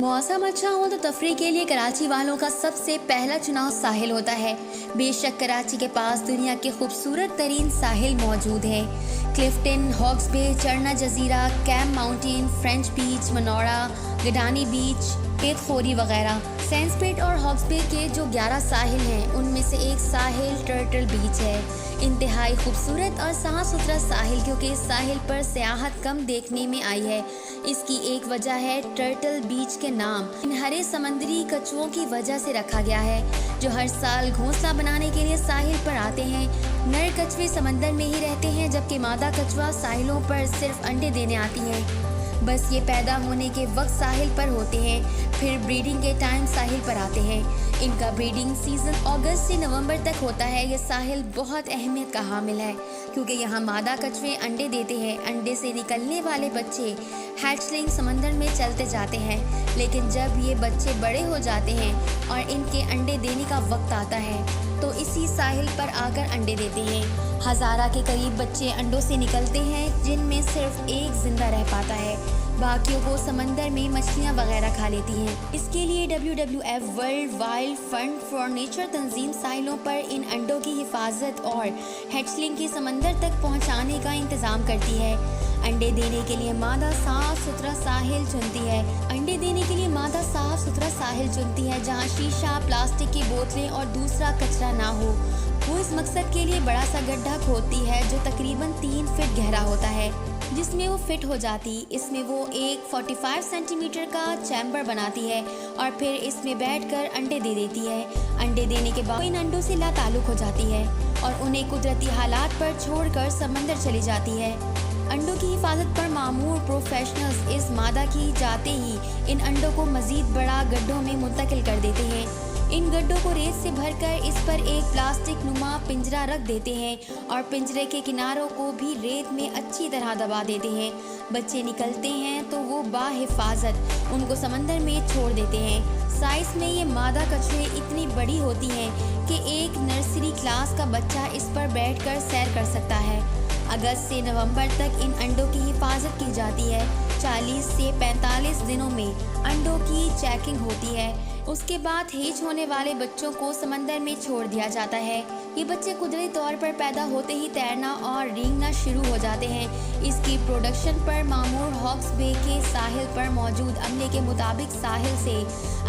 मौसम अच्छा हो तो तफरीह के लिए कराची वालों का सबसे पहला चुनाव साहिल होता है। बेशक कराची के पास दुनिया के खूबसूरत तरीन साहिल मौजूद है। क्लिफ्टन, हॉक्स बे, चरना जजीरा, कैम माउंटेन, फ्रेंच बीच, मनोरा, गडानी बीच, पेतखोरी वगैरह। सैंसपेट और हॉक्स बे के जो 11 साहिल हैं उनमें से एक साहिल टर्टल बीच है। इंतहाई खूबसूरत और साफ सुथरा साहिल, क्योंकि इस साहिल पर सियाहत कम देखने में आई है। इसकी एक वजह है टर्टल बीच के नाम इन हरे समंदरी कछुओं की वजह से रखा गया है, जो हर साल घोंसला बनाने के लिए साहिल पर आते हैं। नर कछुए समंदर में ही रहते हैं, जबकि मादा कछुआ साहिलों पर सिर्फ अंडे देने आती है। बस ये पैदा होने के वक्त साहिल पर होते हैं, फिर ब्रीडिंग के टाइम साहिल पर आते हैं। इनका ब्रीडिंग सीजन अगस्त से नवंबर तक होता है। ये साहिल बहुत अहमियत का हामिल है, क्योंकि यहाँ मादा कछुए अंडे देते हैं। अंडे से निकलने वाले बच्चे हैचलिंग समंदर में चलते जाते हैं, लेकिन जब ये बच्चे बड़े हो जाते हैं और इनके अंडे देने का वक्त आता है तो इसी साहिल पर आकर अंडे देते हैं। हज़ारा के करीब बच्चे अंडों से निकलते हैं, जिनमें सिर्फ एक जिंदा रह पाता है, बाकियों को समंदर में मछलियाँ वगैरह खा लेती हैं। इसके लिए WWF World Wide Fund for Nature तंजीम साहिलों पर इन अंडों की हिफाजत और हैचलिंग के समंदर तक पहुँचाने का इंतज़ाम करती है। अंडे देने के लिए मादा साफ सुथरा साहिल चुनती है। अंडे देने के लिए मादा साफ सुथरा साहिल चुनती है जहाँ शीशा, प्लास्टिक की बोतलें और दूसरा कचरा ना हो। वो इस मकसद के लिए बड़ा सा गड्ढा खोदती है जो तकरीबन 3 फीट गहरा होता है, जिसमें वो फिट हो जाती। इसमें वो एक 45 सेंटीमीटर का चैम्बर बनाती है और फिर इसमें बैठकर अंडे दे देती है। अंडे देने के बाद इन अंडों से लाताल्लुक हो जाती है और उन्हें कुदरती हालात पर छोड़कर समंदर चली जाती है। अंडों की हिफाजत पर मामूर प्रोफेशनल्स इस मादा की जाते ही इन अंडों को मज़ीद बड़ा गड्ढों में मुंतकिल कर देते हैं। इन गड्ढों को रेत से भरकर इस पर एक प्लास्टिक नुमा पिंजरा रख देते हैं और पिंजरे के किनारों को भी रेत में अच्छी तरह दबा देते हैं। बच्चे निकलते हैं तो वो बाहिफाजत उनको समंदर में छोड़ देते हैं। साइज में ये मादा कछुए इतनी बड़ी होती हैं कि एक नर्सरी क्लास का बच्चा इस पर बैठकर सैर कर सकता है। अगस्त से नवंबर तक इन अंडों की हिफाजत की जाती है। 40 से 45 दिनों में अंडों की चेकिंग होती है। उसके बाद हेच होने वाले बच्चों को समंदर में छोड़ दिया जाता है। ये बच्चे कुदरती तौर पर पैदा होते ही तैरना और रेंगना शुरू हो जाते हैं। इसकी प्रोडक्शन पर मामूर हॉक्स बे के साहिल पर मौजूद अमले के मुताबिक साहिल से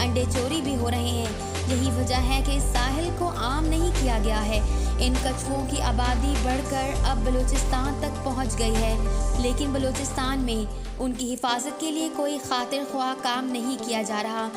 अंडे चोरी भी हो रहे हैं। यही वजह है कि इस साहिल को आम नहीं किया गया है। इन कछुओं की आबादी बढ़कर अब बलूचिस्तान तक पहुंच गई है, लेकिन बलूचिस्तान में उनकी हिफाजत के लिए कोई खातिर ख्वाह काम नहीं किया जा रहा।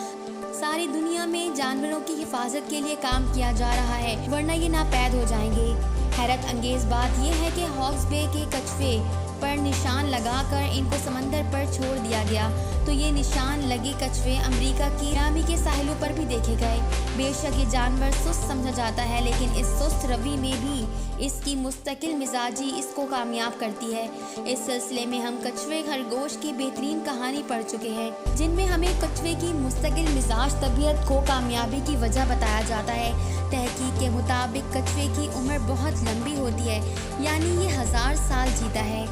सारी दुनिया में जानवरों की हिफाजत के लिए काम किया जा रहा है, वरना ये नापैद हो जाएंगे। हैरत अंगेज बात यह है कि हॉक्स बे के कछुए पर निशान लगाकर इनको समंदर पर छोड़ दिया गया, तो ये निशान लगे कछुए अमेरिका की रामी के साहिलों पर भी देखे गए। बेशक ये जानवर सुस्त समझा जाता है, लेकिन इस सुस्त रवि में भी इसकी मुस्तकिल मिजाजी इसको कामयाब करती है। इस सिलसिले में हम कछुए खरगोश की बेहतरीन कहानी पढ़ चुके हैं, जिनमें हमें कछुए की मुस्तकिल मिजाज तबीयत को कामयाबी की वजह बताया जाता है। तहकीक के मुताबिक कछुए की उम्र बहुत लंबी होती है, यानी ये 1000 साल जीता है।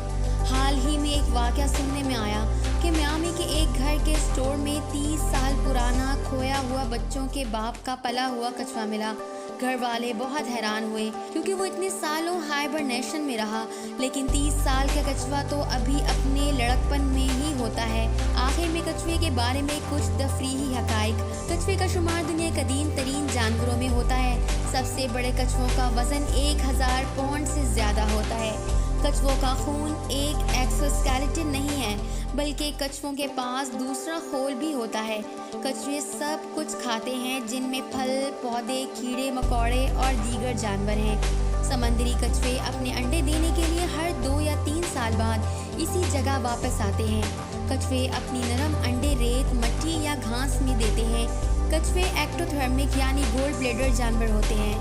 हाल ही में एक वाक़या सुनने में आया कि मियामी के एक घर के स्टोर में 30 साल पुराना खोया हुआ बच्चों के बाप का पला हुआ कछुआ मिला। घर वाले बहुत हैरान हुए, क्योंकि वो इतने सालों हाइबरनेशन में रहा, लेकिन 30 साल का कछुआ तो अभी अपने लड़कपन में ही होता है। आखिर में कछुए के बारे में कुछ तफरीही हकाइक। कछुए का शुमार दुनिया के कदीम तरीन जानवरों में होता है। सबसे बड़े कछुओं का वजन 1000 पाउंड से ज़्यादा होता है। कछुओं का खून एक एक्सोस्केलेटन नहीं है, बल्कि कछुओं के पास दूसरा खोल भी होता है। कछुए सब कुछ खाते हैं, जिनमें फल, पौधे, कीड़े मकोड़े और दीगर जानवर हैं। समंदरी कछुए अपने अंडे देने के लिए हर 2 या 3 साल बाद इसी जगह वापस आते हैं। कछुए अपनी नरम अंडे रेत, मिट्टी या घास में देते हैं। कछुए एक्टोथर्मिक यानी गोल्ड ब्लेडर जानवर होते हैं।